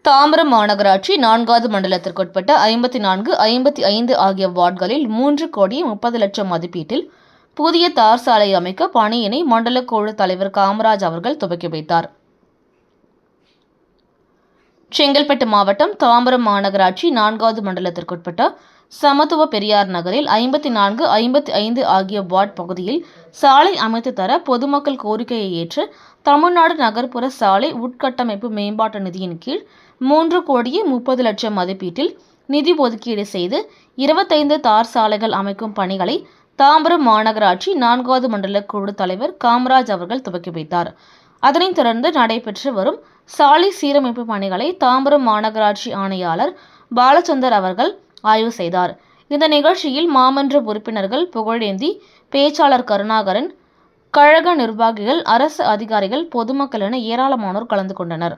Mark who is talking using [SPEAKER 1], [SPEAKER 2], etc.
[SPEAKER 1] தாம்பரம் மாநகராட்சி 4வது மண்டலத்திற்குட்பட்ட 54, 55 ஆகிய வார்டுகளில் 3,30,00,000 மதிப்பீட்டில் புதிய தார் சாலை அமைக்க பணியினை மண்டல குழு தலைவர் காமராஜ் அவர்கள் துவக்கி வைத்தார். செங்கல்பட்டு மாவட்டம் தாம்பரம் மாநகராட்சி 4வது மண்டலத்திற்குட்பட்ட சமத்துவ பெரியார் நகரில் 54, 55 ஆகிய வார்டு பகுதியில் சாலை அமைத்து தர பொதுமக்கள் கோரிக்கையை ஏற்று தமிழ்நாடு நகர்ப்புற சாலை உட்கட்டமைப்பு மேம்பாட்டு நிதியின் கீழ் 3,30,00,000 மதிப்பீட்டில் நிதி ஒதுக்கீடு செய்து 25 தார் சாலைகள் அமைக்கும் பணிகளை தாம்பரம் மாநகராட்சி 4வது மண்டல குழு தலைவர் காமராஜ் அவர்கள் துவக்கி வைத்தார். அதனைத் தொடர்ந்து நடைபெற்று வரும் சாலை சீரமைப்பு பணிகளை தாம்பரம் மாநகராட்சி ஆணையாளர் பாலச்சந்தர் அவர்கள் ஆய்வு செய்தார். இந்த நிகழ்ச்சியில் மாமன்ற உறுப்பினர்கள் புகழேந்தி, பேச்சாளர் கருணாகரன், கழக நிர்வாகிகள், அரசு அதிகாரிகள், பொதுமக்கள் என ஏராளமானோர் கலந்து கொண்டனர்.